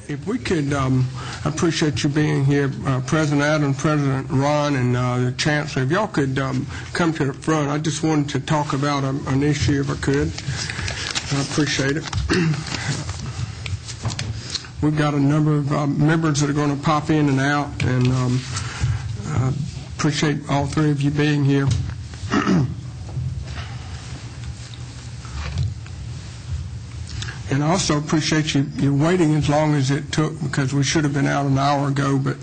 If we could, I appreciate you being here, President Adams, President Ron, and the Chancellor. If y'all could come to the front, I just wanted to talk about an issue, if I could. I appreciate it. We've got a number of members that are going to pop in and out, and appreciate all three of you being here. And I also appreciate you waiting as long as it took, because we should have been out an hour ago, but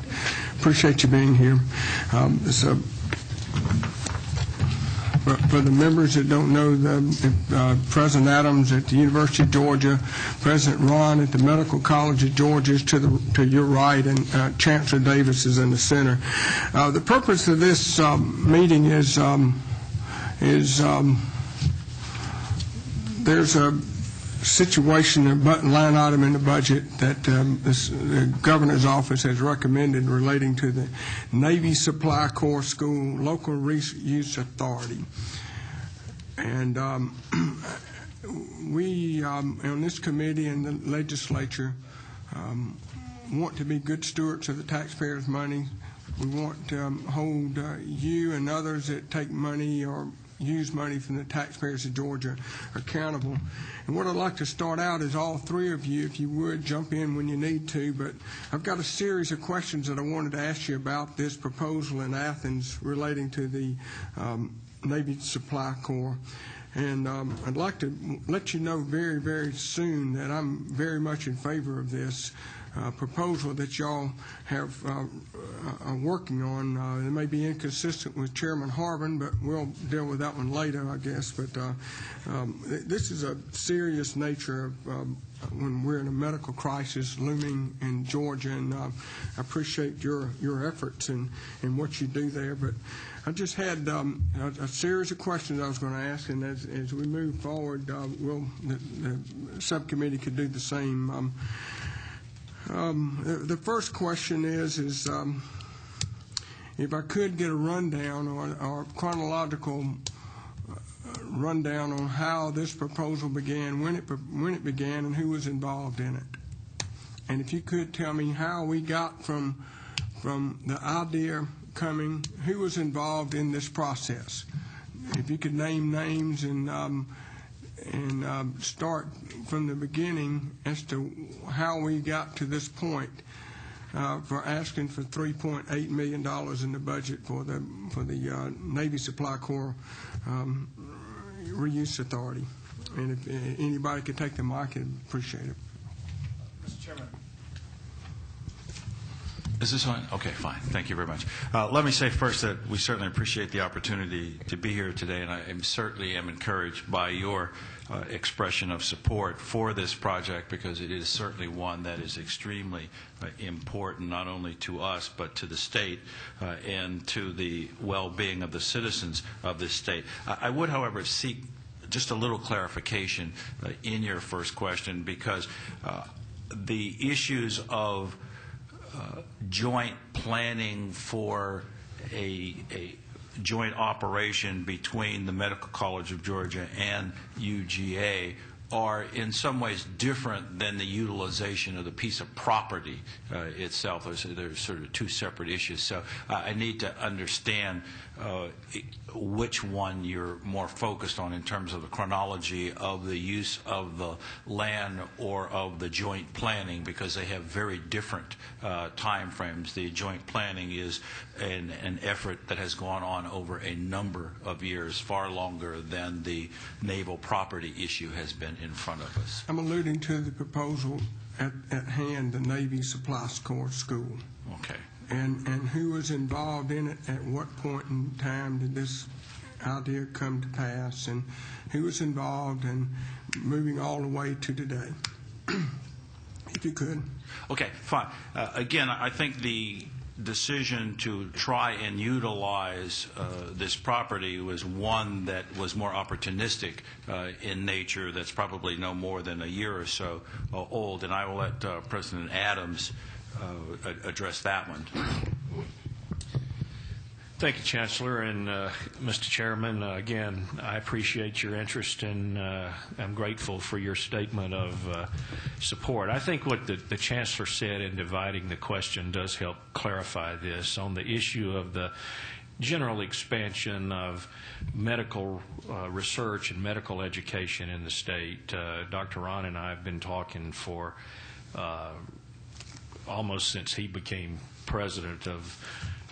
appreciate you being here. For the members that don't know, President Adams at the University of Georgia, President Ron at the Medical College of Georgia is to your right, and Chancellor Davis is in the center. The purpose of this meeting is there's a situation, a line item in the budget that the Governor's Office has recommended relating to the Navy Supply Corps School Local Reuse Authority. And we, on this committee and the legislature, want to be good stewards of the taxpayers' money. We want to hold you and others that take money or use money from the taxpayers of Georgia accountable. And what I'd like to start out is all three of you, if you would, jump in when you need to, but I've got a series of questions that I wanted to ask you about this proposal in Athens relating to the Navy Supply Corps. And I'd like to let you know very, very soon that I'm very much in favor of this proposal that y'all are working on. It may be inconsistent with Chairman Harvin, but we'll deal with that one later, I guess. But this is a serious nature of when we're in a medical crisis looming in Georgia, and I appreciate your efforts and what you do there. But I just had a series of questions I was going to ask, and as we move forward, the subcommittee could do the same. The first question is if I could get a rundown or chronological rundown on how this proposal began, when it began, and who was involved in it. And if you could tell me how we got from the idea coming, who was involved in this process. If you could name names and start from the beginning as to how we got to this point for asking for $3.8 million in the budget for the Navy Supply Corps Reuse Authority. And if anybody could take the mic, I'd appreciate it. Mr. Chairman. Is this on? Okay, fine. Thank you very much. Let me say first that we certainly appreciate the opportunity to be here today, and I certainly am encouraged by your expression of support for this project, because it is certainly one that is extremely important, not only to us but to the state and to the well-being of the citizens of this state. I would, however, seek just a little clarification in your first question, because the issues of joint planning for a joint operation between the Medical College of Georgia and UGA are in some ways different than the utilization of the piece of property itself. There's sort of two separate issues. So I need to understand which one you're more focused on in terms of the chronology of the use of the land or of the joint planning, because they have very different time frames. The joint planning is an effort that has gone on over a number of years, far longer than the naval property issue has been in front of us. I'm alluding to the proposal at hand, the Navy Supply Corps School. Okay. And who was involved in it, at what point in time did this idea come to pass, and who was involved in moving all the way to today, if you could. Okay, fine. Again, I think the decision to try and utilize this property was one that was more opportunistic in nature, that's probably no more than a year or so old, and I will let President Adams address that one. Thank you, Chancellor, and Mr. Chairman. Again, I appreciate your interest, and I'm grateful for your statement of support. I think what the Chancellor said in dividing the question does help clarify this on the issue of the general expansion of medical research and medical education in the state. Dr. Ron and I have been talking for almost since he became president of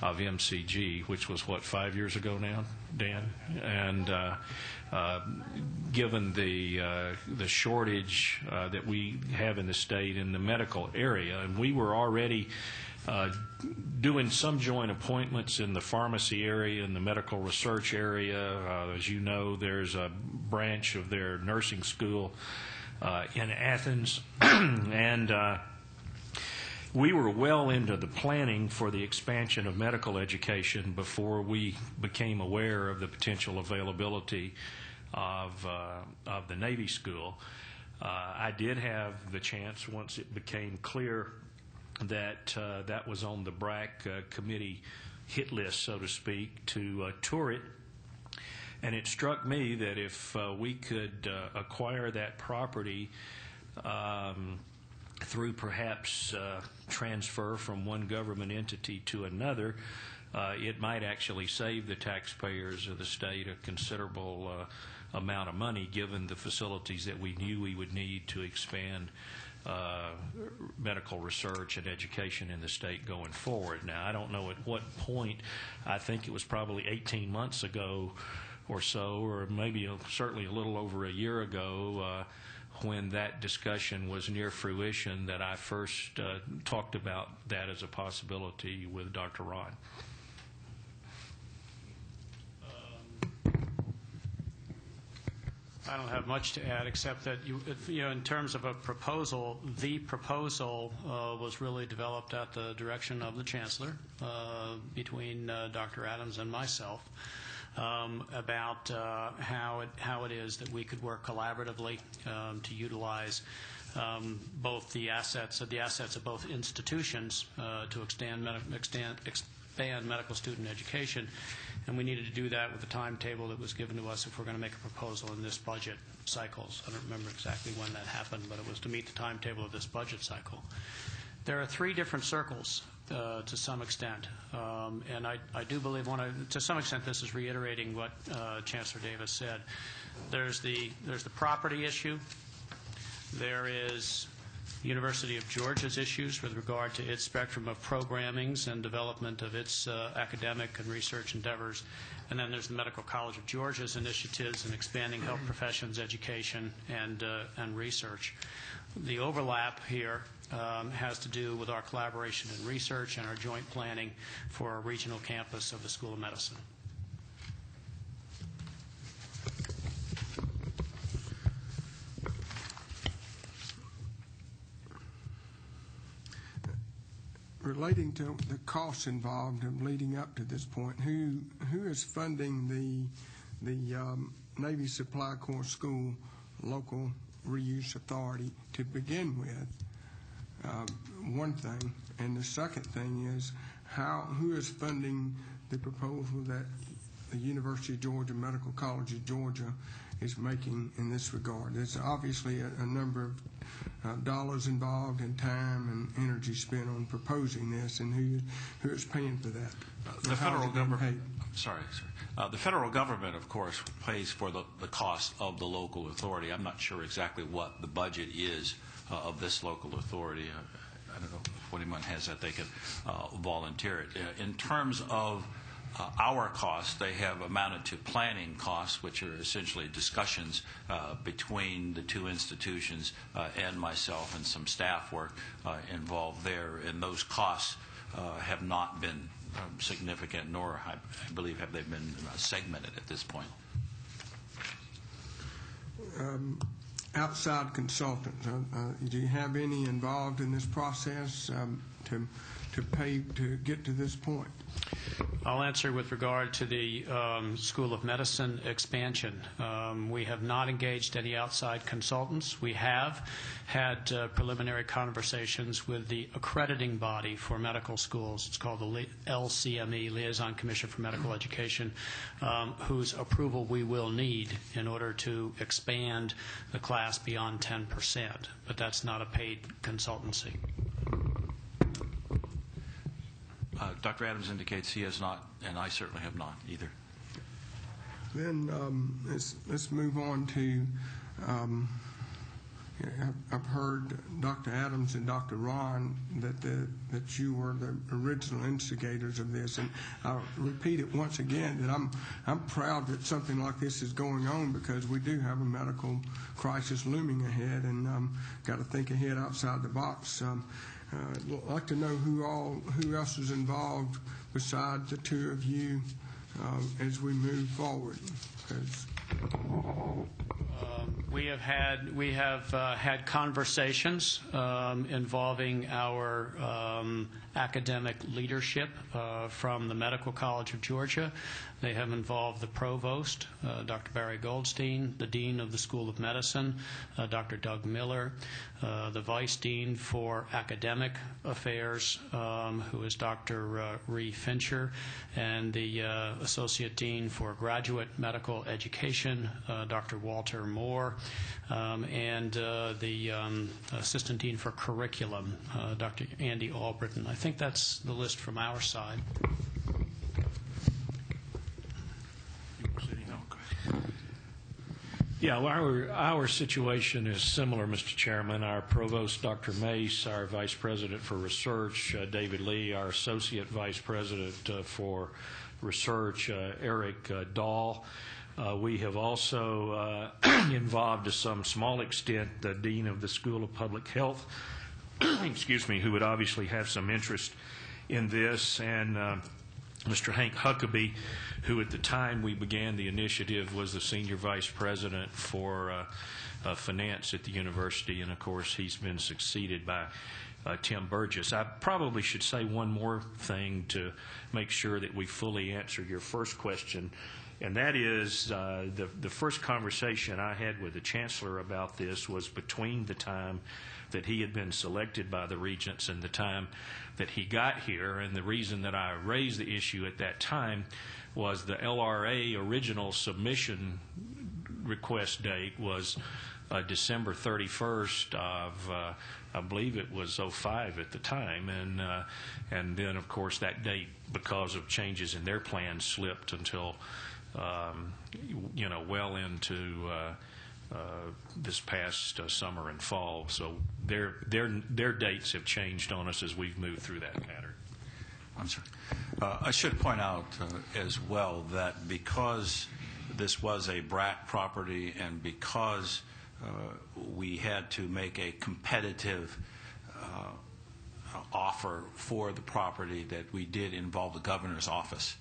MCG, which was, what, 5 years ago now, Dan? And given the shortage that we have in the state in the medical area, and we were already doing some joint appointments in the pharmacy area and the medical research area. As you know, there's a branch of their nursing school in Athens, and we were well into the planning for the expansion of medical education before we became aware of the potential availability of the Navy school. I did have the chance, once it became clear that that was on the BRAC committee hit list, so to speak, to tour it. And it struck me that if we could acquire that property through perhaps transfer from one government entity to another, it might actually save the taxpayers of the state a considerable amount of money, given the facilities that we knew we would need to expand medical research and education in the state going forward. Now, I don't know at what point. I think it was probably 18 months ago or so, or maybe certainly a little over a year ago, when that discussion was near fruition, that I first talked about that as a possibility with Dr. Ron. I don't have much to add, except that in terms of a proposal, the proposal was really developed at the direction of the Chancellor between Dr. Adams and myself about how it is that we could work collaboratively to utilize both the assets of both institutions to expand medical student education. And we needed to do that with the timetable that was given to us if we're going to make a proposal in this budget cycle. So I don't remember exactly when that happened, but it was to meet the timetable of this budget cycle. There are three different circles to some extent, and I do believe to some extent this is reiterating what Chancellor Davis said. There's the property issue. There is University of Georgia's issues with regard to its spectrum of programmings and development of its academic and research endeavors. And then there's the Medical College of Georgia's initiatives in expanding health professions, education, and research. The overlap here has to do with our collaboration in research and our joint planning for a regional campus of the School of Medicine. Relating to the costs involved in leading up to this point, who is funding the Navy Supply Corps School Local Reuse Authority to begin with? One thing, and the second thing is who is funding the proposal that the University of Georgia Medical College of Georgia is making in this regard? There's obviously a number of dollars involved and time and energy spent on proposing this, and who is paying for that? The federal government. The federal government, of course, pays for the cost of the local authority. I'm not sure exactly what the budget is of this local authority. I don't know if anyone has that, they can volunteer it. In terms of our costs, they have amounted to planning costs, which are essentially discussions between the two institutions and myself, and some staff work involved there. And those costs have not been significant, nor, I believe, have they been segmented at this point. Outside consultants, do you have any involved in this process to pay to get to this point? I'll answer with regard to the School of Medicine expansion. We have not engaged any outside consultants. We have had preliminary conversations with the accrediting body for medical schools. It's called the LCME, Liaison Commission for Medical Education, whose approval we will need in order to expand the class beyond 10%. But that's not a paid consultancy. Dr. Adams indicates he has not, and I certainly have not either. Then let's move on to, I've heard Dr. Adams and Dr. Ron that you were the original instigators of this, and I'll repeat it once again that I'm proud that something like this is going on, because we do have a medical crisis looming ahead, and got to think ahead outside the box. I'd like to know who else is involved besides the two of you as we move forward. We have had conversations involving our academic leadership from the Medical College of Georgia. They have involved the provost, Dr. Barry Goldstein, the dean of the School of Medicine, Dr. Doug Miller, the vice dean for academic affairs, who is Dr. Ree Fincher, and the associate dean for graduate medical education, Dr. Walter Moore, and the assistant dean for curriculum, Dr. Andy Albritton. I think that's the list from our side. Yeah, well, our situation is similar, Mr. Chairman. Our provost, Dr. Mace, our vice president for research, David Lee, our associate vice president for research, Eric Dahl. We have also involved to some small extent the dean of the School of Public Health, excuse me, who would obviously have some interest in this, and Mr. Hank Huckabee, who at the time we began the initiative was the senior vice president for finance at the university, and of course he's been succeeded by Tim Burgess. I probably should say one more thing to make sure that we fully answer your first question, and that is the first conversation I had with the chancellor about this was between the time that he had been selected by the regents and the time that he got here. And the reason that I raised the issue at that time was the LRA original submission request date was December 31st of, I believe it was 05 at the time, and then of course that date, because of changes in their plans, slipped until well into this past summer and fall. So their dates have changed on us as we've moved through that pattern. I'm sorry. I should point out as well that because this was a BRAC property and because we had to make a competitive offer for the property, that we did involve the governor's office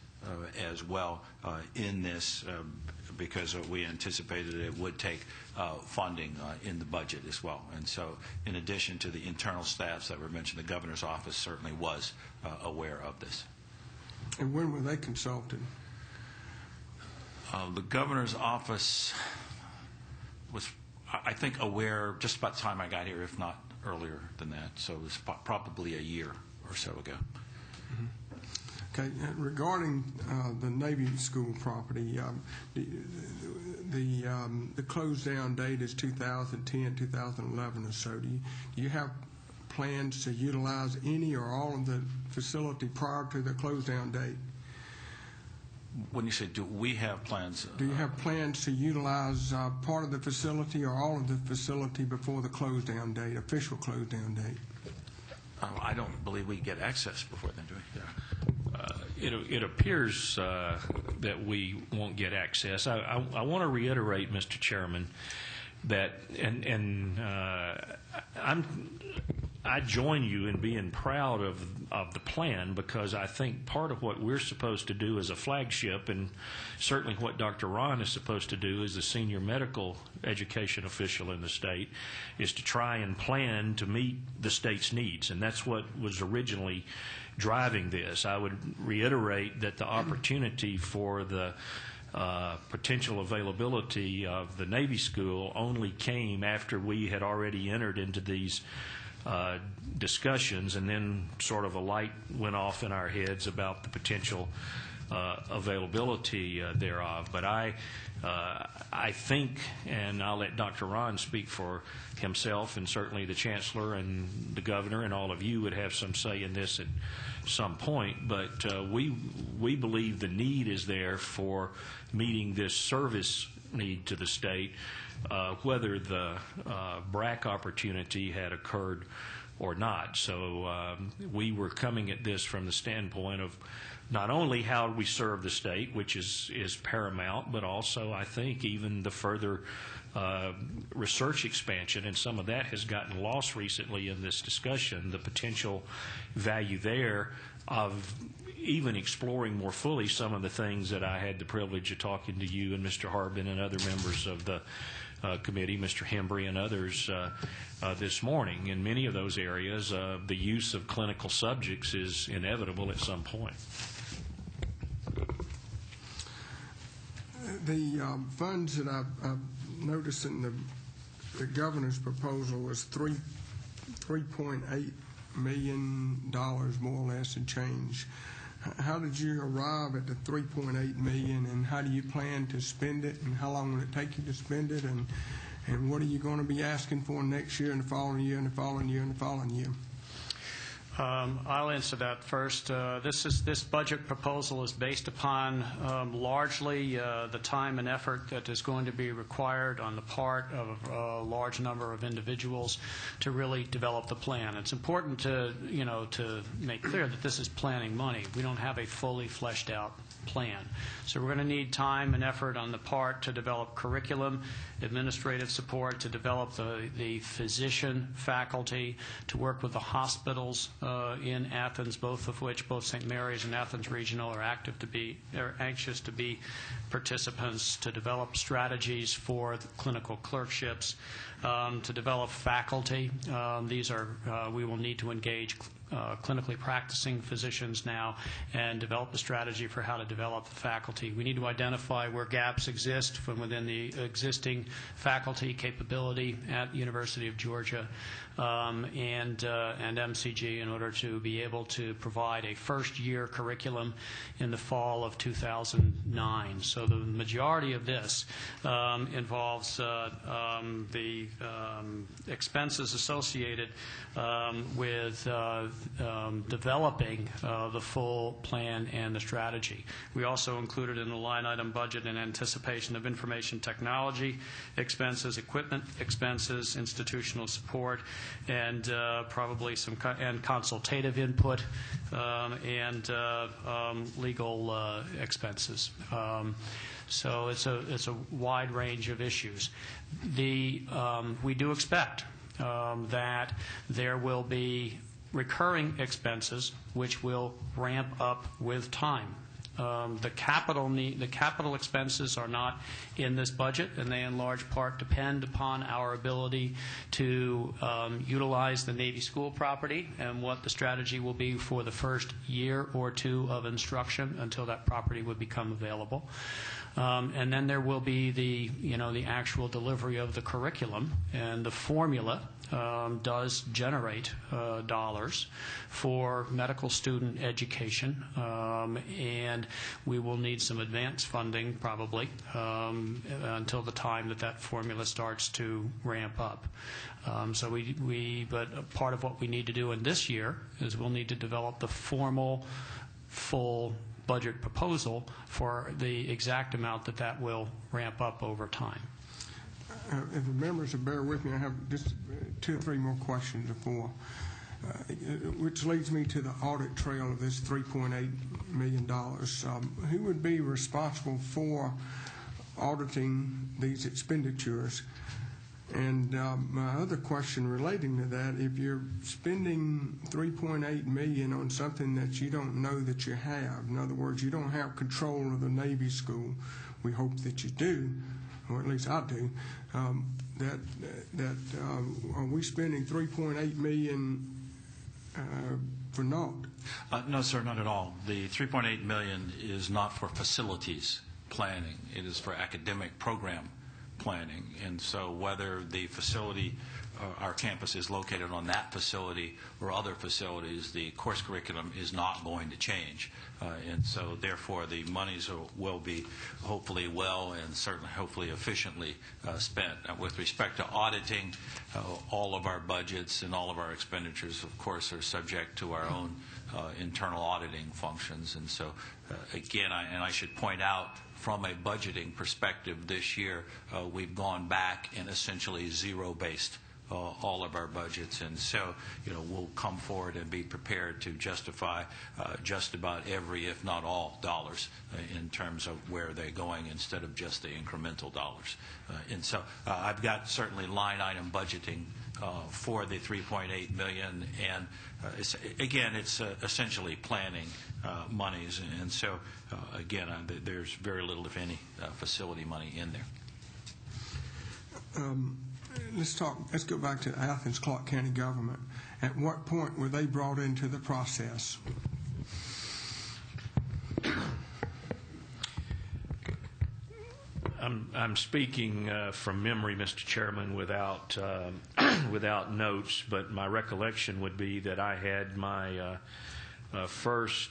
as well in this, because we anticipated it would take funding in the budget as well. And so in addition to the internal staffs that were mentioned, the governor's office certainly was aware of this. And when were they consulted? The governor's office was, I think, aware just about the time I got here, if not earlier than that. So it was probably a year or so ago. Mm-hmm. Okay, regarding the Navy School property, the close down date is 2010, 2011 or so. Do you have plans to utilize any or all of the facility prior to the close down date? When you say do we have plans? Do you have plans to utilize part of the facility or all of the facility before the close down date, official close down date? I don't believe we get access before then, do we? Yeah. It appears that we won't get access. I want to reiterate, Mr. Chairman, that I join you in being proud of the plan, because I think part of what we're supposed to do as a flagship, and certainly what Dr. Ron is supposed to do as the senior medical education official in the state, is to try and plan to meet the state's needs. And that's what was originally driving this. I would reiterate that the opportunity for the potential availability of the Navy School only came after we had already entered into these discussions, and then sort of a light went off in our heads about the potential availability thereof. But I think, and I'll let Dr. Ron speak for himself, and certainly the Chancellor and the Governor and all of you would have some say in this at some point, but we believe the need is there for meeting this service need to the state, whether the BRAC opportunity had occurred or not. So we were coming at this from the standpoint of not only how we serve the state, which is paramount, but also I think even the further research expansion, and some of that has gotten lost recently in this discussion, the potential value there of even exploring more fully some of the things that I had the privilege of talking to you and Mr. Harbin and other members of the committee, Mr. Hembry and others this morning. In many of those areas, the use of clinical subjects is inevitable at some point. The funds that I've noticed in the governor's proposal was $3.8 million, more or less, and change. How did you arrive at the $3.8 million, and how do you plan to spend it, and how long will it take you to spend it, and what are you going to be asking for next year and the following year and the following year and the following year? I'll answer that first. This budget proposal is based upon largely the time and effort that is going to be required on the part of a large number of individuals to really develop the plan. It's important to make clear that this is planning money. We don't have a fully fleshed out plan. So we're going to need time and effort on the part to develop curriculum, administrative support, to develop the physician faculty, to work with the hospitals in Athens, both St. Mary's and Athens Regional are anxious to be participants, to develop strategies for the clinical clerkships, to develop faculty. We will need to engage clinically practicing physicians now and develop a strategy for how to develop the faculty. We need to identify where gaps exist from within the existing faculty capability at University of Georgia and MCG in order to be able to provide a first-year curriculum in the fall of 2009. So the majority of this involves the expenses associated with developing the full plan and the strategy. We also included in the line item budget in anticipation of information technology expenses, equipment expenses, institutional support, and probably some consultative input and legal expenses. So it's a wide range of issues. We do expect that there will be recurring expenses which will ramp up with time. The capital expenses are not in this budget, and they in large part depend upon our ability to utilize the Navy School property and what the strategy will be for the first year or two of instruction until that property would become available. And then there will be the actual delivery of the curriculum, and the formula does generate dollars for medical student education, and we will need some advance funding probably until the time that formula starts to ramp up. But part of what we need to do in this year is we'll need to develop the formal, full budget proposal for the exact amount that will ramp up over time. If the members will bear with me, I have just 2 or 3 more questions before, which leads me to the audit trail of this $3.8 million. Who would be responsible for auditing these expenditures? And my other question relating to that, if you're spending $3.8 million on something that you don't know that you have, in other words, you don't have control of the Navy School, we hope that you do, or at least I do, are we spending $3.8 million for naught? No, sir, not at all. The $3.8 million is not for facilities planning. It is for academic program planning. And so whether the facility, our campus is located on that facility or other facilities, the course curriculum is not going to change. And so therefore the monies will be hopefully well and certainly hopefully efficiently spent. With respect to auditing, all of our budgets and all of our expenditures, of course, are subject to our own internal auditing functions. And so again, I should point out, from a budgeting perspective this year, we've gone back and essentially zero-based all of our budgets, and so we'll come forward and be prepared to justify just about every, if not all, dollars in terms of where they're going instead of just the incremental dollars. And so I've got certainly line item budgeting for the $3.8 million, and it's essentially planning monies, and so again, there's very little, if any, facility money in there. Let's go back to Athens Clarke County government. At what point were they brought into the process? I'm speaking from memory, Mr. Chairman, without without notes, but my recollection would be that I had my first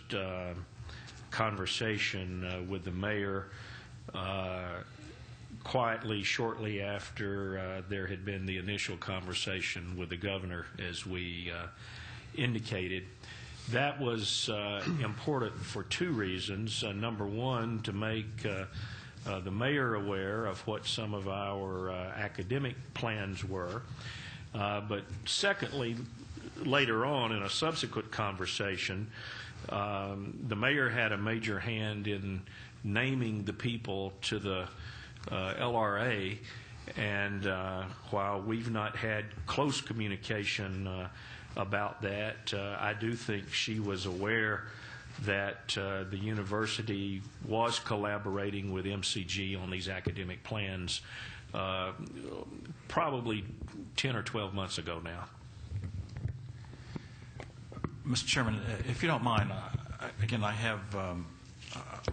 conversation with the mayor quietly shortly after there had been the initial conversation with the governor, as we indicated. That was important for two reasons. Number one, to make the mayor aware of what some of our academic plans were. But secondly, later on in a subsequent conversation, the mayor had a major hand in naming the people to the LRA, and while we've not had close communication about that, I do think she was aware that the university was collaborating with MCG on these academic plans probably 10 or 12 months ago now. Mr. Chairman, if you don't mind, again, I have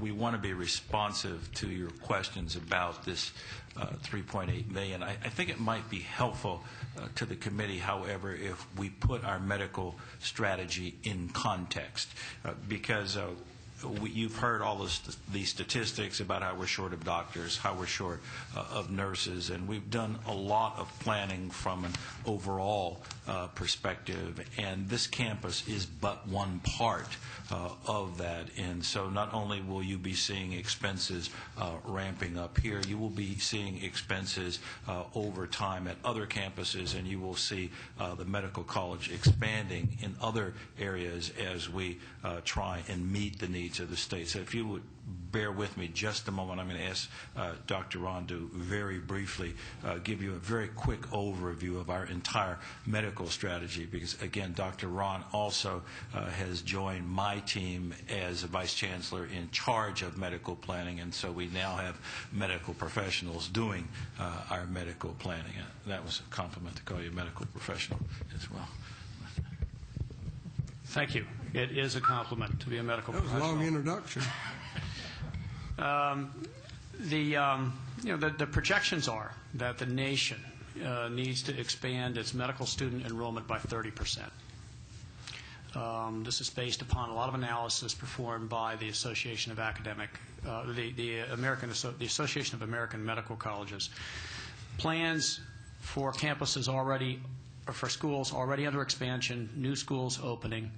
we want to be responsive to your questions about this $3.8 million. I think it might be helpful to the committee, however, if we put our medical strategy in context, because you've heard all these statistics about how we're short of doctors, how we're short of nurses, and we've done a lot of planning from an overall perspective, and this campus is but one part of that. And so not only will you be seeing expenses ramping up here, you will be seeing expenses over time at other campuses, and you will see the medical college expanding in other areas as we try and meet the needs of the state. So if you would bear with me just a moment, I'm going to ask Dr. Ron to very briefly give you a very quick overview of our entire medical strategy, because again, Dr. Ron also has joined my team as a Vice Chancellor in charge of medical planning, and so we now have medical professionals doing our medical planning. That was a compliment to call you a medical professional as well. Thank you. It is a compliment to be a medical professional. That was a long introduction. The projections are that the nation needs to expand its medical student enrollment by 30%. This is based upon a lot of analysis performed by the Association of the Association of American Medical Colleges. Plans for campuses already, or for schools already under expansion, new schools opening,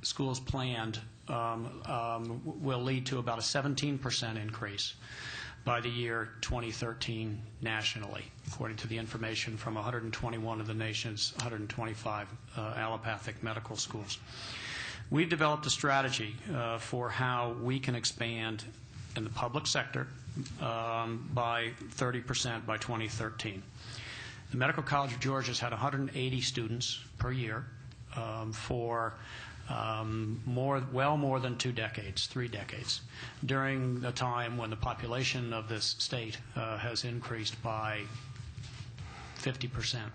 schools planned, will lead to about a 17% increase by the year 2013 nationally, according to the information from 121 of the nation's 125 allopathic medical schools. We've developed a strategy for how we can expand in the public sector by 30% by 2013. The Medical College of Georgia has had 180 students per year for well more than 2 decades, 3 decades, during the time when the population of this state has increased by 50%.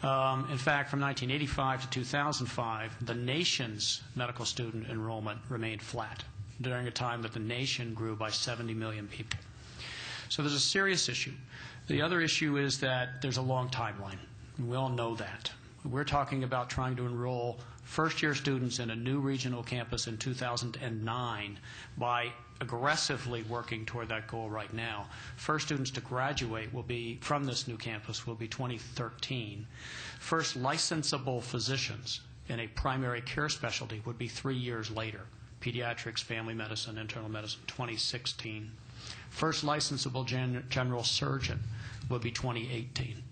In fact, from 1985 to 2005, the nation's medical student enrollment remained flat during a time that the nation grew by 70 million people. So there's a serious issue. The other issue is that there's a long timeline. We all know that. We're talking about trying to enroll first-year students in a new regional campus in 2009 by aggressively working toward that goal right now. First students to graduate will be from this new campus will be 2013. First licensable physicians in a primary care specialty would be 3 years later. Pediatrics, family medicine, internal medicine, 2016. First licensable general surgeon will be 2018.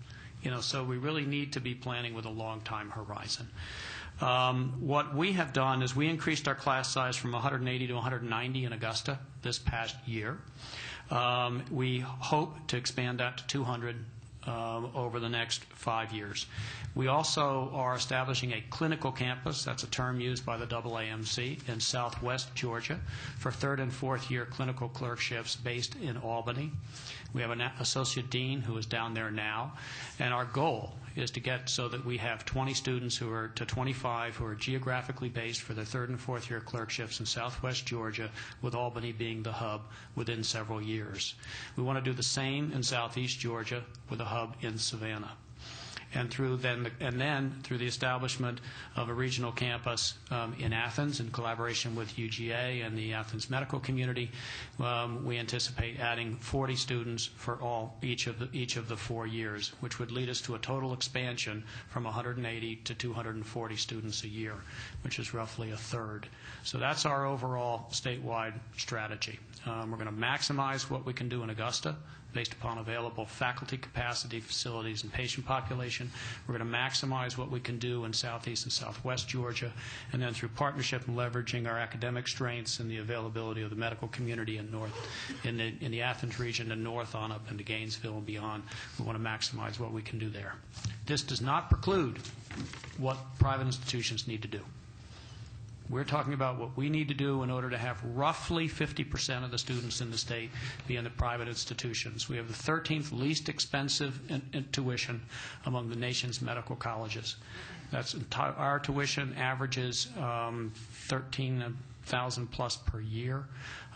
So we really need to be planning with a long time horizon. What we have done is we increased our class size from 180 to 190 in Augusta this past year. We hope to expand that to 200 over the next 5 years. We also are establishing a clinical campus, that's a term used by the AAMC, in southwest Georgia for third and fourth year clinical clerkships based in Albany. We have an associate dean who is down there now, and our goal is to get so that we have 20 students who are to 25 who are geographically based for their third and fourth year clerkships in southwest Georgia, with Albany being the hub within several years. We want to do the same in southeast Georgia with a hub in Savannah. And then through the establishment of a regional campus in Athens in collaboration with UGA and the Athens medical community, we anticipate adding 40 students for each of the 4 years, which would lead us to a total expansion from 180 to 240 students a year, which is roughly a third. So that's our overall statewide strategy. We're going to maximize what we can do in Augusta based upon available faculty capacity, facilities, and patient population. We're going to maximize what we can do in southeast and southwest Georgia, and then through partnership and leveraging our academic strengths and the availability of the medical community in the Athens region and north on up into Gainesville and beyond, we want to maximize what we can do there. This does not preclude what private institutions need to do. We're talking about what we need to do in order to have roughly 50% of the students in the state be in the private institutions. We have the 13th least expensive in tuition among the nation's medical colleges. That's our tuition averages $13,000 plus per year.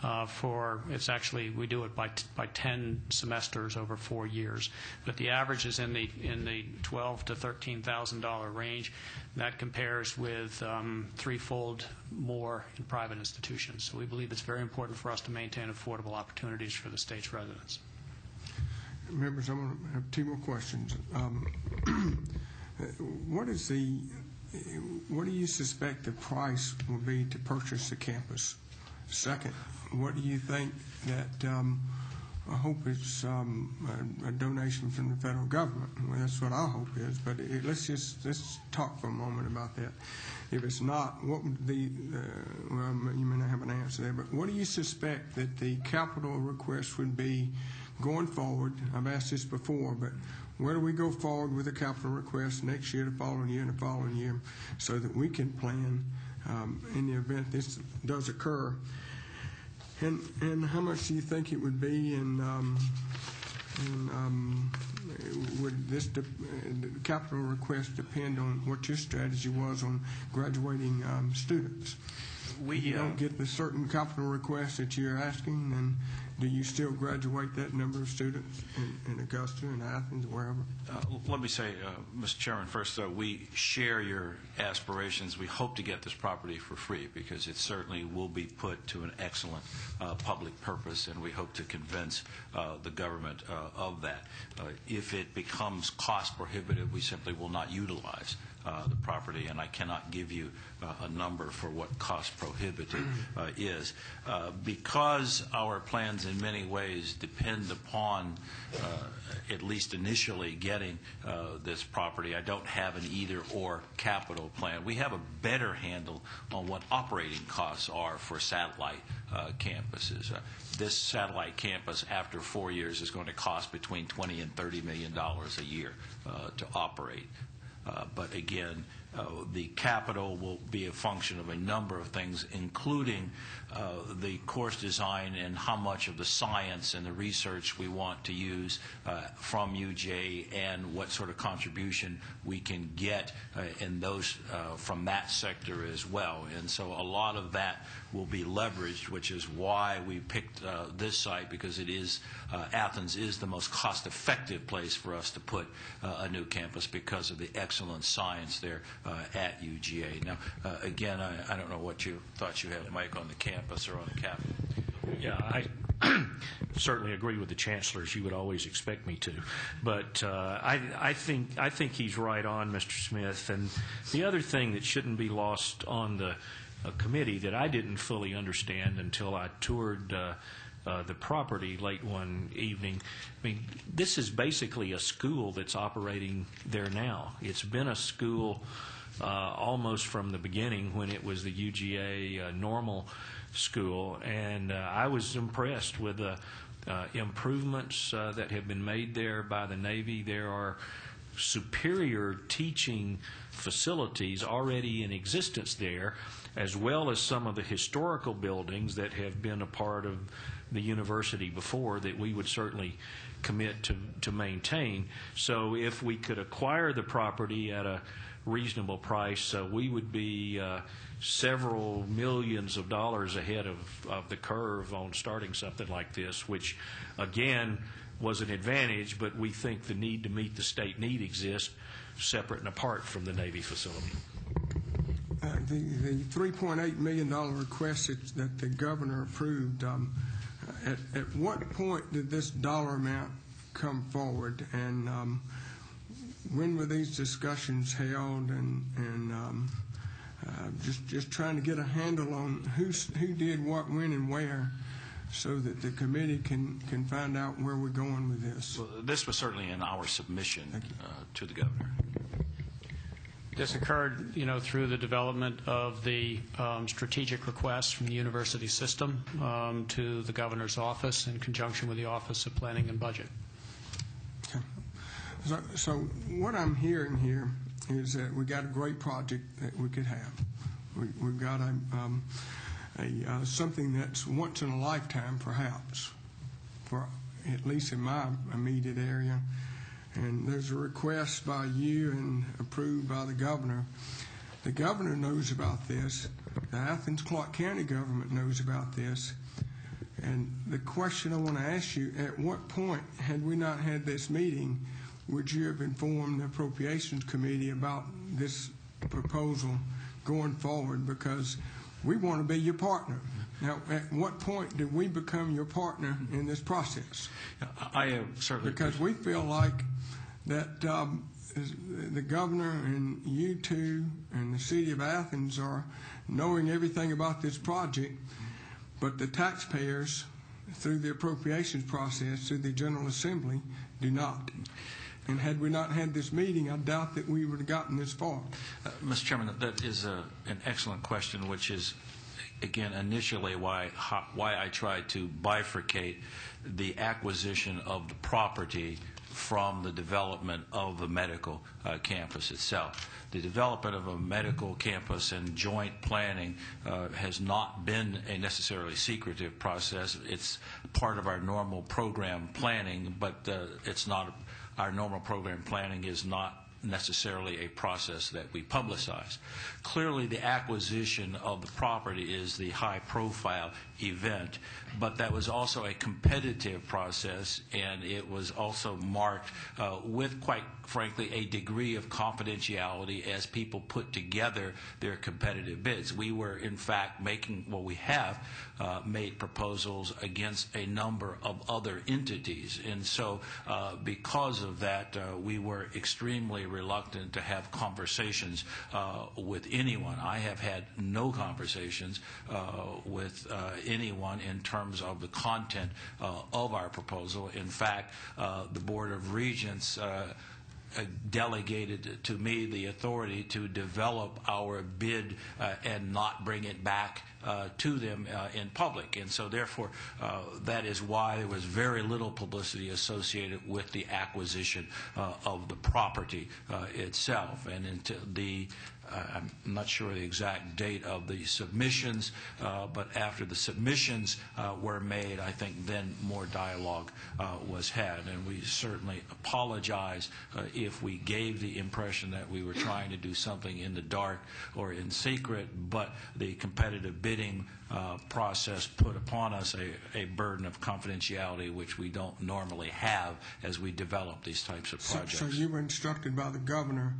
We do it by 10 semesters over 4 years, but the average is in the $12,000 to $13,000 range. That compares with threefold more in private institutions. So we believe it's very important for us to maintain affordable opportunities for the state's residents. Members, I'm going to have 2 more questions. What do you suspect the price will be to purchase the campus? Second, what do you think that, I hope it's a donation from the federal government. Well, that's what our hope is, but let's talk for a moment about that. If it's not, what would well, you may not have an answer there, but what do you suspect that the capital request would be going forward? I've asked this before, but where do we go forward with a capital request next year, the following year, and the following year, so that we can plan in the event this does occur? And how much do you think it would be, and would this the capital request depend on what your strategy was on graduating students? If you don't get the certain capital request that you're asking, then do you still graduate that number of students in Augusta and Athens, wherever? Let me say, Mr. Chairman, first, we share your aspirations. We hope to get this property for free because it certainly will be put to an excellent public purpose, and we hope to convince the government of that. If it becomes cost prohibitive, we simply will not utilize the property, and I cannot give you a number for what cost prohibitive is. Because our plans in many ways depend upon, at least initially, getting this property, I don't have an either-or capital plan. We have a better handle on what operating costs are for satellite campuses. This satellite campus, after 4 years, is going to cost between $20 and $30 million a year to operate. But again, The capital will be a function of a number of things, including the course design and how much of the science and the research we want to use from UJ, and what sort of contribution we can get in those from that sector as well. And so a lot of that will be leveraged, which is why we picked this site, because it is Athens is the most cost-effective place for us to put a new campus because of the excellent science there at UGA. Now, again, I don't know what you thought you had, Mike, on the campus or on the capital. Yeah, I certainly agree with the chancellor, as you would always expect me to. But I think he's right on, Mr. Smith. And the other thing that shouldn't be lost on the committee that I didn't fully understand until I toured the property late one evening. I mean, this is basically a school that's operating there now. It's been a school almost from the beginning, when it was the UGA normal school, and I was impressed with the improvements that have been made there by the Navy. There are superior teaching facilities already in existence there, as well as some of the historical buildings that have been a part of the university before, that we would certainly commit to maintain. So if we could acquire the property at a reasonable price, we would be several millions of dollars ahead of the curve on starting something like this, which again was an advantage, but we think the need to meet the state need exists separate and apart from the Navy facility. The $3.8 million request that the governor approved, at what point did this dollar amount come forward, and when were these discussions held, and just trying to get a handle on who did what, when, and where, so that the committee can find out where we're going with this. Well, this was certainly in our submission to the governor. This occurred, through the development of the strategic requests from the university system to the governor's office in conjunction with the Office of Planning and Budget. Okay. So what I'm hearing here is that we got a great project that we could have. We've got something that's once in a lifetime, perhaps, for at least in my immediate area. And there's a request by you and approved by the governor. The governor knows about this. The Athens-Clarke County government knows about this. And the question I want to ask you, at what point, had we not had this meeting, would you have informed the Appropriations Committee about this proposal going forward? Because we want to be your partner. Now, at what point did we become your partner in this process? I certainly... Because we feel like that the governor and you two and the city of Athens are knowing everything about this project, but the taxpayers, through the appropriations process, through the General Assembly, do not. And had we not had this meeting, I doubt that we would have gotten this far. Mr. Chairman, that is an excellent question, which is, again, initially why I tried to bifurcate the acquisition of the property from the development of the medical campus itself. The development of a medical campus and joint planning has not been a necessarily secretive process. It's part of our normal program planning, but it's not. Our normal program planning is not necessarily a process that we publicize. Clearly, the acquisition of the property is the high-profile event, but that was also a competitive process, and it was also marked with, quite frankly, a degree of confidentiality as people put together their competitive bids. We were, in fact, we have made proposals against a number of other entities, and so because of that, we were extremely reluctant to have conversations with anyone. I have had no conversations with anyone in terms of the content of our proposal. In fact, the Board of Regents delegated to me the authority to develop our bid and not bring it back to them in public. And so therefore, that is why there was very little publicity associated with the acquisition of the property itself. And I'm not sure the exact date of the submissions, but after the submissions were made, I think then more dialogue was had. And we certainly apologize if we gave the impression that we were trying to do something in the dark or in secret, but the competitive bidding process put upon us a burden of confidentiality which we don't normally have as we develop these types of projects. So you were instructed by the governor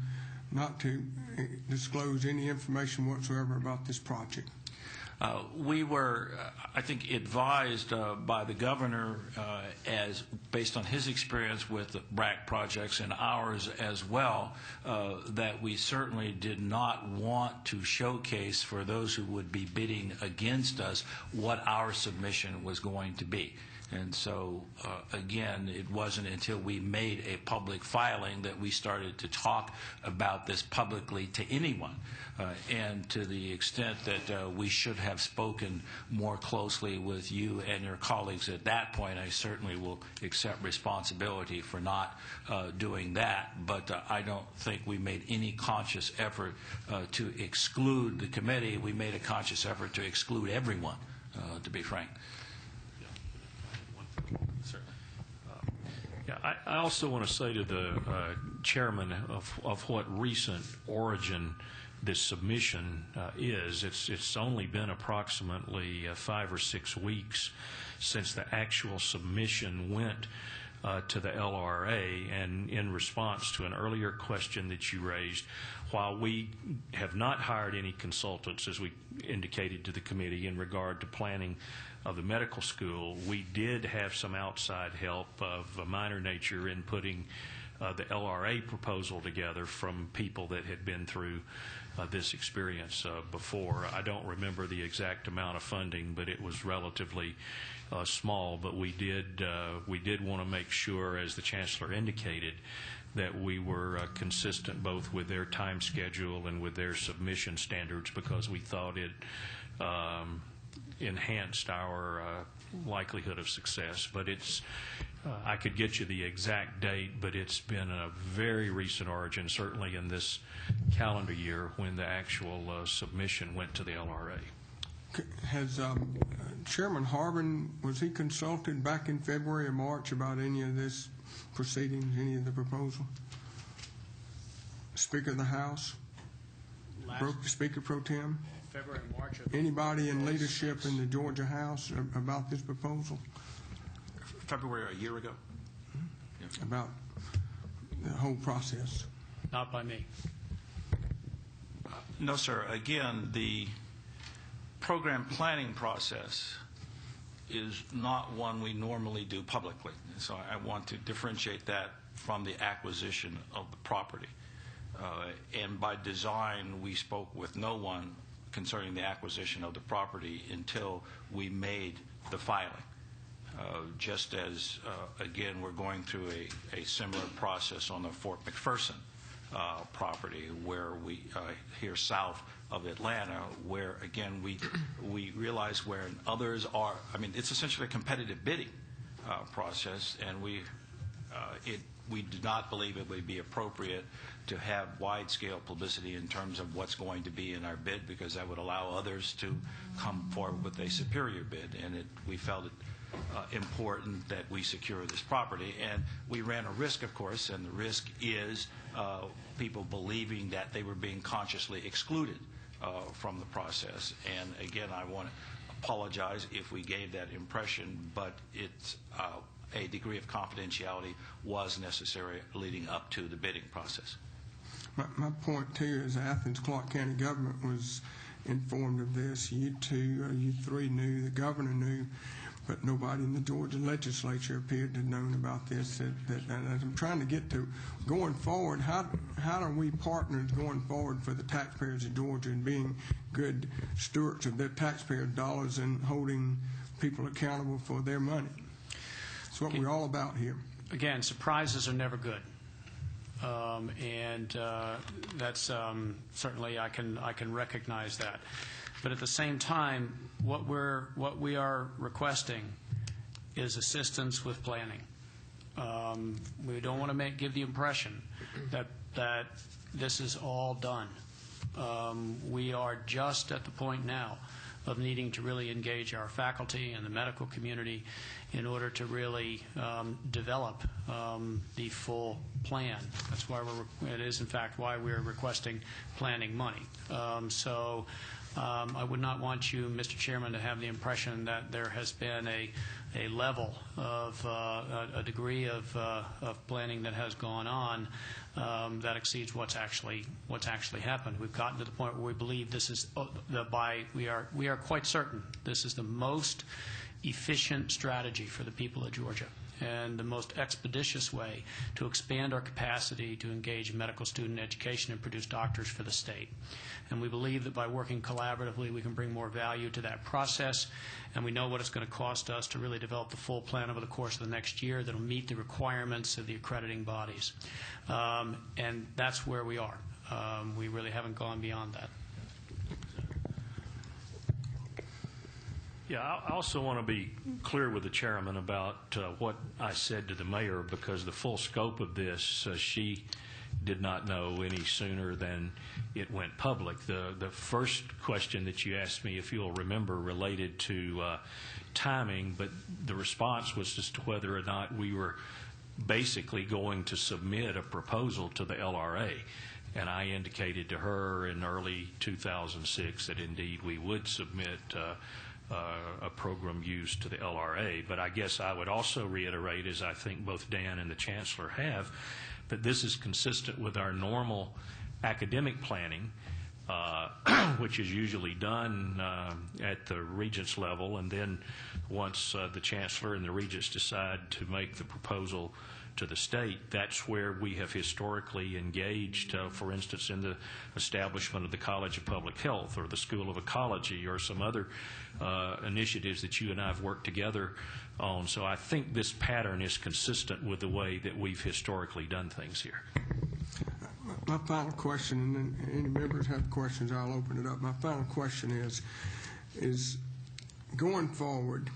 not to disclose any information whatsoever about this project? We were, I think, advised by the governor as based on his experience with the BRAC projects and ours as well, that we certainly did not want to showcase for those who would be bidding against us what our submission was going to be. And so, again, it wasn't until we made a public filing that we started to talk about this publicly to anyone. And to the extent that we should have spoken more closely with you and your colleagues at that point, I certainly will accept responsibility for not doing that. But I don't think we made any conscious effort to exclude the committee. We made a conscious effort to exclude everyone, to be frank. I also want to say to the chairman of what recent origin this submission is. It's only been approximately 5 or 6 weeks since the actual submission went to the LRA, and in response to an earlier question that you raised, while we have not hired any consultants, as we indicated to the committee, in regard to planning of the medical school, we did have some outside help of a minor nature in putting the LRA proposal together from people that had been through this experience before. I don't remember the exact amount of funding, but it was relatively small. But we did want to make sure, as the Chancellor indicated, that we were consistent both with their time schedule and with their submission standards, because we thought it enhanced our likelihood of success. But it's I could get you the exact date, but it's been a very recent origin, certainly in this calendar year, when the actual submission went to the LRA. Has Chairman Harbin, was he consulted back in February or March about any of this proceedings, any of the proposal? Speaker of the House? Speaker Pro Tem? February, March. Anybody in leadership in the Georgia House about this proposal? February, a year ago? Yeah. About the whole process? Not by me. No, sir. Again, the program planning process is not one we normally do publicly. So I want to differentiate that from the acquisition of the property. And by design, we spoke with no one concerning the acquisition of the property until we made the filing. Just as, again, we're going through a similar process on the Fort McPherson property, where we here south of Atlanta, where again we realize where others are. I mean, it's essentially a competitive bidding process, and we do not believe it would be appropriate to have wide-scale publicity in terms of what's going to be in our bid, because that would allow others to come forward with a superior bid, and we felt it important that we secure this property. And we ran a risk, of course, and the risk is people believing that they were being consciously excluded from the process. And again, I want to apologize if we gave that impression, but it's a degree of confidentiality was necessary leading up to the bidding process. My point, too, is Athens-Clarke County government was informed of this. You two, or you three knew, the governor knew, but nobody in the Georgia legislature appeared to have known about this. And I'm trying to get to, going forward, how are we partners going forward for the taxpayers of Georgia and being good stewards of their taxpayer dollars and holding people accountable for their money? That's what we're all about here. Again, surprises are never good. That's certainly I can recognize that. But at the same time, what we are requesting is assistance with planning. We don't want to give the impression that this is all done. We are just at the point now of needing to really engage our faculty and the medical community in order to really develop the full plan. That's why it is in fact why we're requesting planning money. I would not want you, Mr. Chairman, to have the impression that there has been a level of a degree of planning that has gone on that exceeds what's actually happened. We've gotten to the point where we believe this is we are quite certain this is the most efficient strategy for the people of Georgia and the most expeditious way to expand our capacity to engage medical student education and produce doctors for the state. And we believe that by working collaboratively, we can bring more value to that process, and we know what it's going to cost us to really develop the full plan over the course of the next year that will meet the requirements of the accrediting bodies. And that's where we are. We really haven't gone beyond that. Yeah, I also want to be clear with the chairman about what I said to the mayor, because the full scope of this, she did not know any sooner than it went public. The first question that you asked me, if you'll remember, related to timing, but the response was as to whether or not we were basically going to submit a proposal to the LRA. And I indicated to her in early 2006 that indeed we would submit a program used to the LRA. But I guess I would also reiterate, as I think both Dan and the Chancellor have, that this is consistent with our normal academic planning, which is usually done at the Regents level, and then once the Chancellor and the Regents decide to make the proposal to the state, that's where we have historically engaged, for instance, in the establishment of the College of Public Health or the School of Ecology or some other initiatives that you and I have worked together on. So I think this pattern is consistent with the way that we've historically done things here. My final question, and then any members have questions, I'll open it up. My final question is going forward,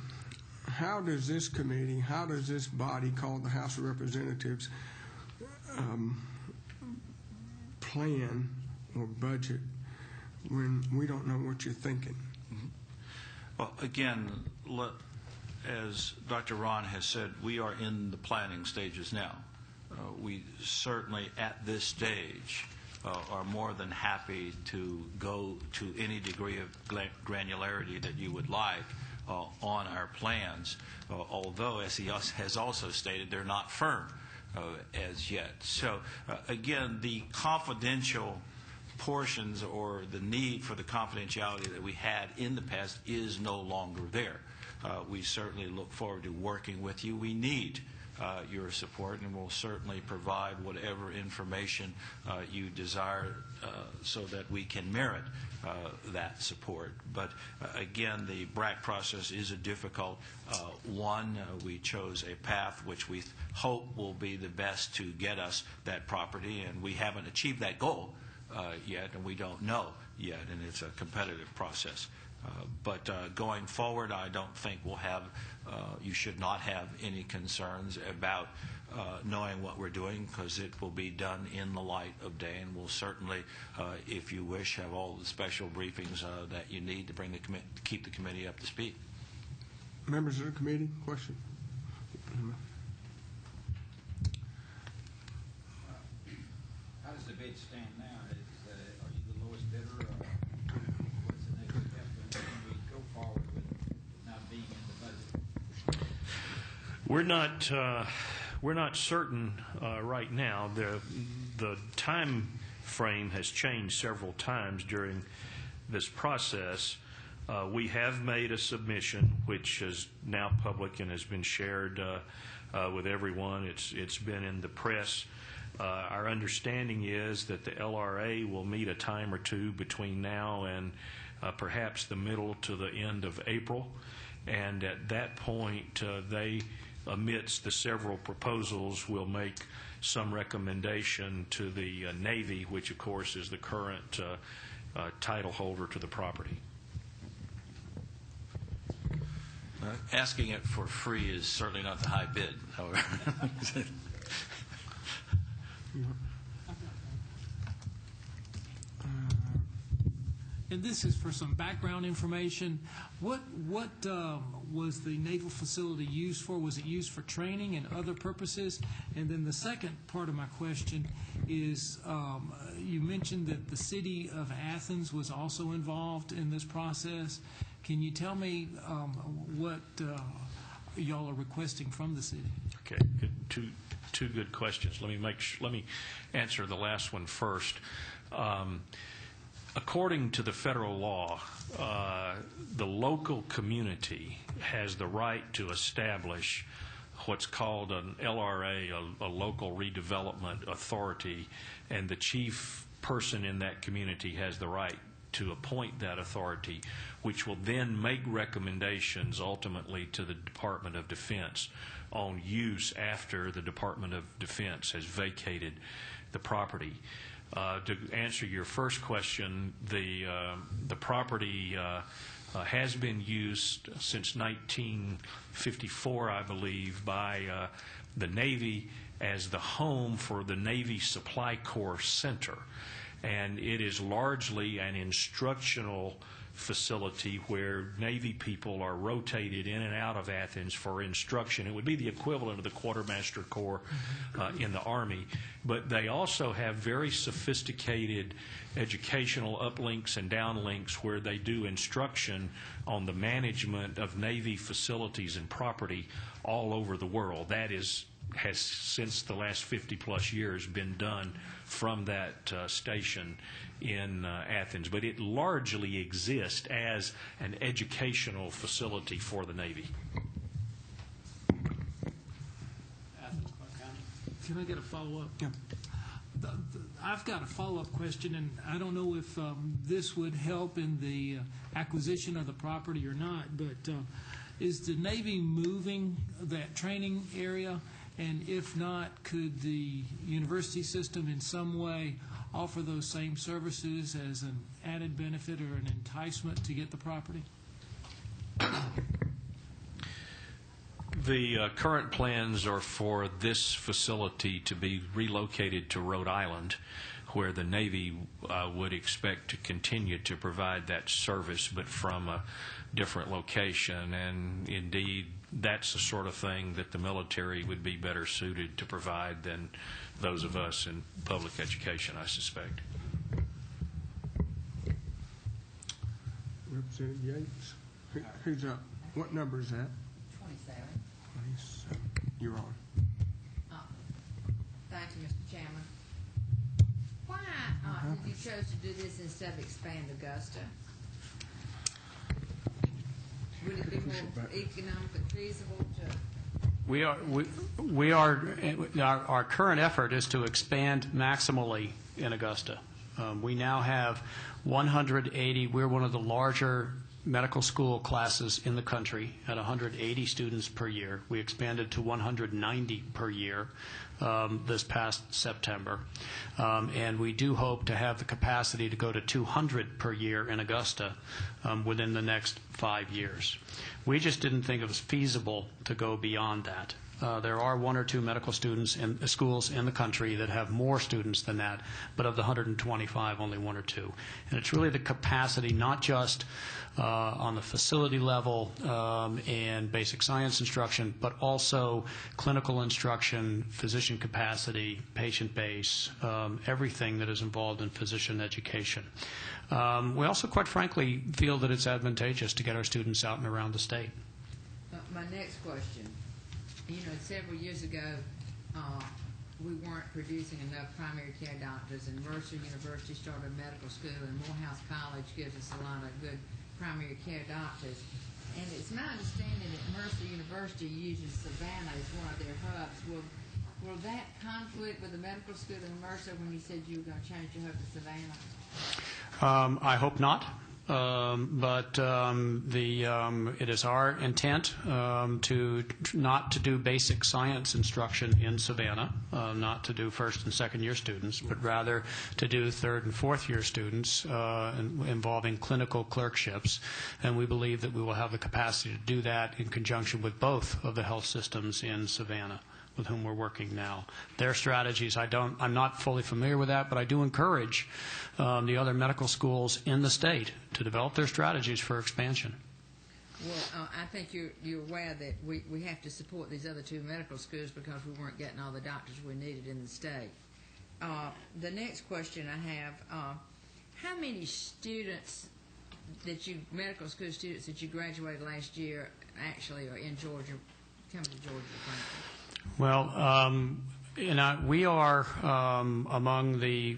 how does this committee, how does this body called the House of Representatives plan or budget when we don't know what you're thinking? Well, again, as Dr. Ron has said, we are in the planning stages now. We certainly, at this stage, are more than happy to go to any degree of granularity that you would like on our plans, although, as he has also stated, they're not firm as yet. So, again, the confidential portions or the need for the confidentiality that we had in the past is no longer there. We certainly look forward to working with you. We need your support, and we'll certainly provide whatever information you desire so that we can merit that support. But again, the BRAC process is a difficult one. We chose a path which we hope will be the best to get us that property, and we haven't achieved that goal yet, and we don't know yet, and it's a competitive process. But going forward, I don't think we'll have, you should not have any concerns about knowing what we're doing, because it will be done in the light of day, and we'll certainly, if you wish, have all the special briefings that you need to bring the keep the committee up to speed. Members of the committee, question? How does the bid stand now? Are you the lowest bidder, or what's the next step when we go forward with not being in the budget? We're not certain right now. The time frame has changed several times during this process. We have made a submission, which is now public and has been shared with everyone. It's been in the press. Our understanding is that the LRA will meet a time or two between now and perhaps the middle to the end of April, and at that point they, amidst the several proposals, will make some recommendation to the Navy, which of course is the current title holder to the property. Asking it for free is certainly not the high bid, however. and this is for some background information. What was the naval facility used for? Was it used for training and other purposes? And then the second part of my question is, you mentioned that the city of Athens was also involved in this process. Can you tell me what y'all are requesting from the city? Okay, good. Two good questions. Let me answer the last one first. According to the federal law, the local community has the right to establish what's called an LRA, a local redevelopment authority, and the chief person in that community has the right to appoint that authority, which will then make recommendations ultimately to the Department of Defense on use after the Department of Defense has vacated the property. To answer your first question, the property has been used since 1954, I believe, by the Navy as the home for the Navy Supply Corps Center. And it is largely an instructional facility where Navy people are rotated in and out of Athens for instruction. It would be the equivalent of the Quartermaster Corps in the Army. But they also have very sophisticated educational uplinks and downlinks where they do instruction on the management of Navy facilities and property all over the world. That has since the last 50-plus years been done from that station in Athens. But it largely exists as an educational facility for the Navy. Can I get a follow-up? Yeah. I've got a follow-up question, and I don't know if this would help in the acquisition of the property or not, but is the Navy moving that training area? And if not, could the university system in some way offer those same services as an added benefit or an enticement to get the property? The current plans are for this facility to be relocated to Rhode Island, where the Navy would expect to continue to provide that service, but from a different location. And indeed, that's the sort of thing that the military would be better suited to provide than those of us in public education, I suspect. Representative Yates, who's up? What number is that? 27. 27. You're on. Thank you, Mr. Chairman. Why did you choose to do this instead of expand Augusta? Would it be more economically feasible to? Our current effort is to expand maximally in Augusta. We now have 180. We're one of the larger medical school classes in the country at 180 students per year. We expanded to 190 per year this past September. And we do hope to have the capacity to go to 200 per year in Augusta within the next 5 years. We just didn't think it was feasible to go beyond that. There are one or two medical students in schools in the country that have more students than that, but of the 125, only one or two. And it's really the capacity, not just on the facility level and basic science instruction, but also clinical instruction, physician capacity, patient base, everything that is involved in physician education. We also, quite frankly, feel that it's advantageous to get our students out and around the state. My next question. You know, several years ago, we weren't producing enough primary care doctors, and Mercer University started a medical school, and Morehouse College gives us a lot of good primary care doctors. And it's my understanding that Mercer University uses Savannah as one of their hubs. Will that conflict with the medical school in Mercer when you said you were going to change your hub to Savannah? I hope not. But it is our intent to not to do basic science instruction in Savannah, not to do first and second year students, but rather to do third and fourth year students involving clinical clerkships. And we believe that we will have the capacity to do that in conjunction with both of the health systems in Savannah. with whom we're working now. Their strategies, I'm not fully familiar with that, but I do encourage the other medical schools in the state to develop their strategies for expansion. Well, I think you're aware that we have to support these other two medical schools because we weren't getting all the doctors we needed in the state. The next question I have, how many students medical school students that you graduated last year actually are in Georgia, coming to Georgia, frankly? Well, we are among the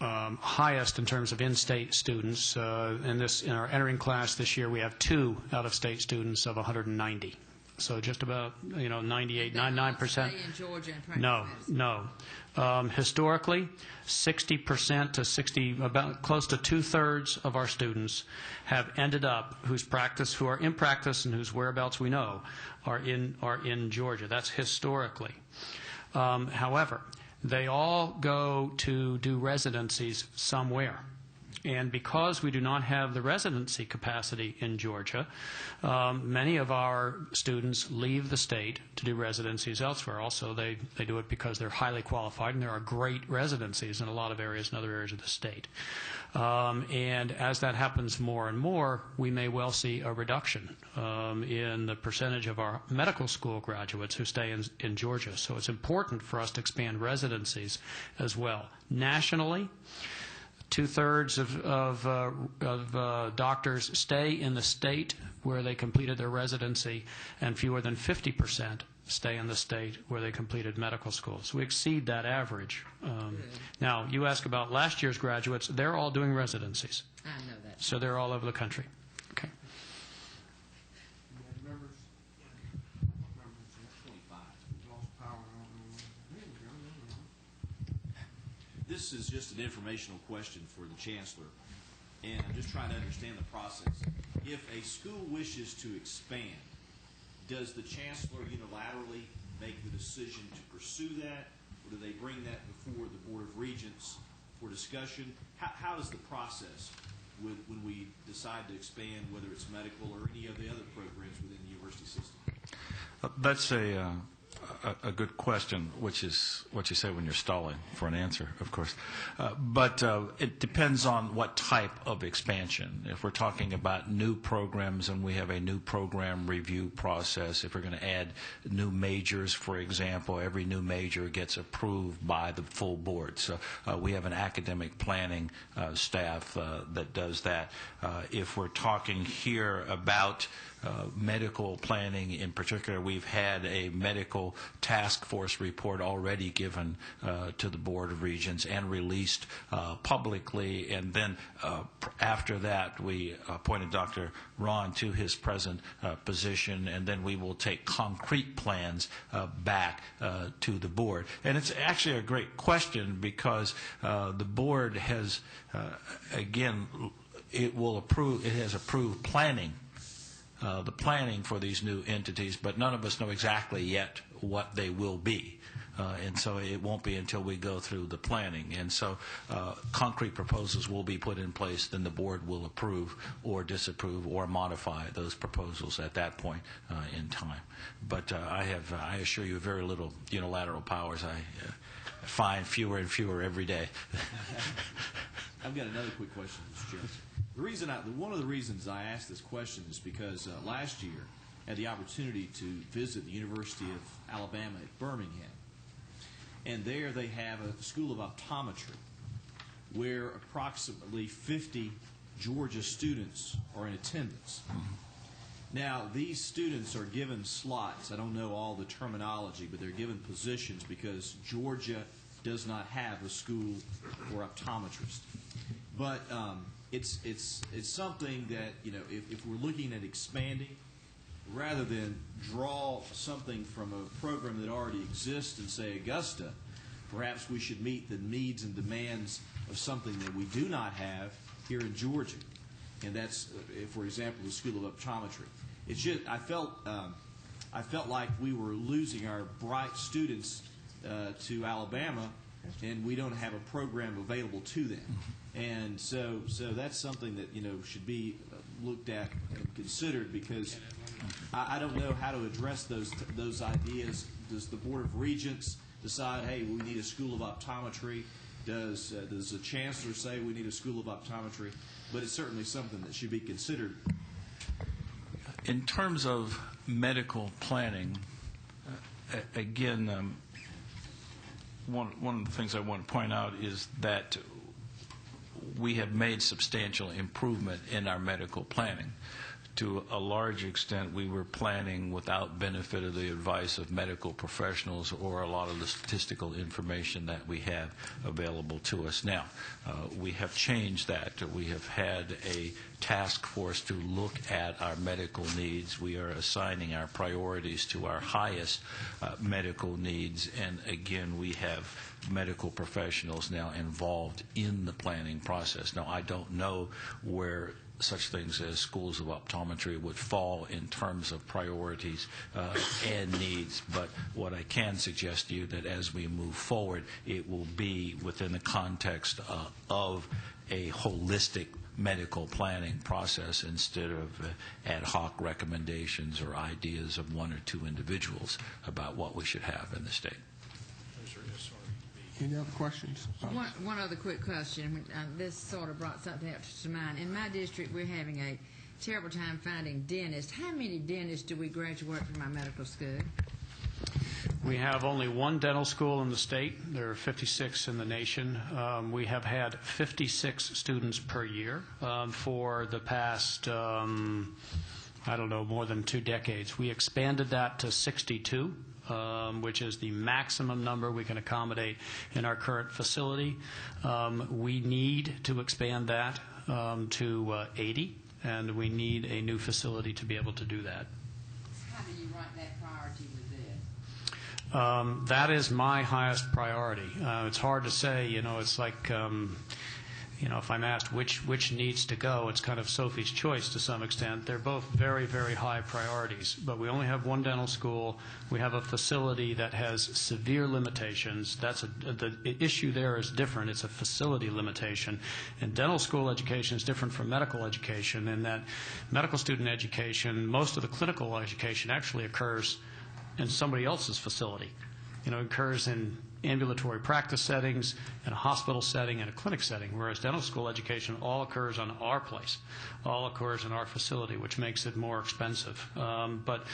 highest in terms of in-state students. In our entering class this year, we have 2 out-of-state students of 190. So just about 98, 99%. Stay in Georgia and practice medicine. No. Historically, 60% to 60, about close to 2/3 of our students have ended up who are in practice and whose whereabouts we know are in Georgia. That's historically. However, they all go to do residencies somewhere. And because we do not have the residency capacity in Georgia, many of our students leave the state to do residencies elsewhere. Also, they do it because they're highly qualified, and there are great residencies in a lot of areas in other areas of the state. And as that happens more and more, we may well see a reduction in the percentage of our medical school graduates who stay in Georgia. So it's important for us to expand residencies as well. Nationally, 2/3 of doctors stay in the state where they completed their residency, and fewer than 50% stay in the state where they completed medical school. So we exceed that average. Now, you ask about last year's graduates. They're all doing residencies. I know that. So they're all over the country. Okay. This is just an informational question for the Chancellor, and I'm just trying to understand the process. If a school wishes to expand, does the Chancellor unilaterally make the decision to pursue that, or do they bring that before the Board of Regents for discussion? How is the process when we decide to expand, whether it's medical or any of the other programs within the university system? That's a good question, which is what you say when you're stalling for an answer, of course. But it depends on what type of expansion. If we're talking about new programs and we have a new program review process, if we're going to add new majors, for example, every new major gets approved by the full board. So we have an academic planning staff that does that. If we're talking here about medical planning in particular, we've had a medical task force report already given to the Board of Regents and released publicly, and then after that we appointed Dr. Ron to his present position, and then we will take concrete plans back to the board. And it's actually a great question because the board has again it has approved planning, the planning for these new entities, but none of us know exactly yet what they will be. And so it won't be until we go through the planning. And so concrete proposals will be put in place, then the board will approve or disapprove or modify those proposals at that point in time. But I assure you, very little unilateral powers. I find fewer and fewer every day. I've got another quick question, Mr. Chairman. One of the reasons I asked this question is because last year I had the opportunity to visit the University of Alabama at Birmingham. And there they have a school of optometry where approximately 50 Georgia students are in attendance. Now, these students are given slots. I don't know all the terminology, but they're given positions because Georgia does not have a school for optometrists. But it's something that, if we're looking at expanding, rather than draw something from a program that already exists in, say, Augusta, perhaps we should meet the needs and demands of something that we do not have here in Georgia. And that's, for example, the School of Optometry. It's just, I felt like we were losing our bright students to Alabama, and we don't have a program available to them. And so that's something that should be looked at and considered, because I don't know how to address those ideas. Does the Board of Regents decide, hey, we need a school of optometry? Does the chancellor say we need a school of optometry? But it's certainly something that should be considered. In terms of medical planning, again, one of the things I want to point out is that we have made substantial improvement in our medical planning. To a large extent, we were planning without benefit of the advice of medical professionals or a lot of the statistical information that we have available to us now. We have changed that. We have had a task force to look at our medical needs. We are assigning our priorities to our highest medical needs, and again, we have medical professionals now involved in the planning process. Now, I don't know where such things as schools of optometry would fall in terms of priorities and needs, but what I can suggest to you that as we move forward, it will be within the context of a holistic medical planning process instead of ad hoc recommendations or ideas of one or two individuals about what we should have in the state. Any other questions? One other quick question. This sort of brought something else to mind. In my district, we're having a terrible time finding dentists. How many dentists do we graduate from our medical school? We have only one dental school in the state. There are 56 in the nation. We have had 56 students per year for the past, more than 2 decades. We expanded that to 62. Which is the maximum number we can accommodate in our current facility. We need to expand that to 80, and we need a new facility to be able to do that. How do you rank that priority with this? That is my highest priority. It's hard to say. It's like if I'm asked which needs to go, it's kind of Sophie's choice to some extent. They're both very, very high priorities. But we only have one dental school. We have a facility that has severe limitations. The issue there is different. It's a facility limitation. And dental school education is different from medical education in that medical student education, most of the clinical education actually occurs in somebody else's facility. It occurs in ambulatory practice settings, in a hospital setting, and a clinic setting, whereas dental school education all occurs on our place, all occurs in our facility, which makes it more expensive. But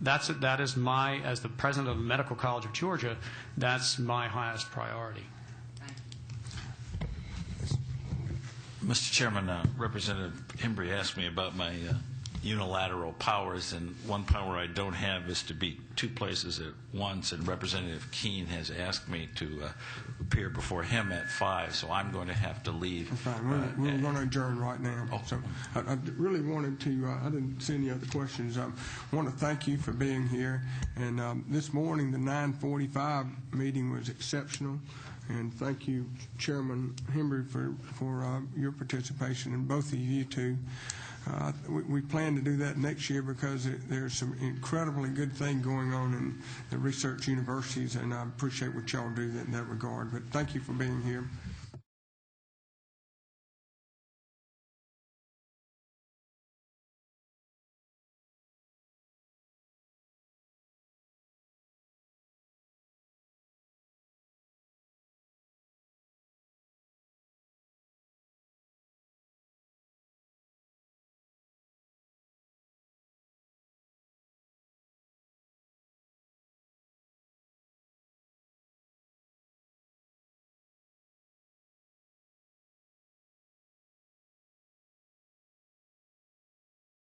that is as the president of the Medical College of Georgia, that's my highest priority. Mr. Chairman, Representative Hembry asked me about my unilateral powers, and one power I don't have is to be 2 places at once, and Representative Keene has asked me to appear before him at 5, so I'm going to have to leave. Fine. We're going to adjourn right now. Oh. So I really wanted to, I didn't see any other questions. I want to thank you for being here, and this morning the 9:45 meeting was exceptional, and thank you, Chairman Hembry, for your participation, and both of you too. We plan to do that next year because there's some incredibly good thing going on in the research universities, and I appreciate what y'all do in that regard. But thank you for being here.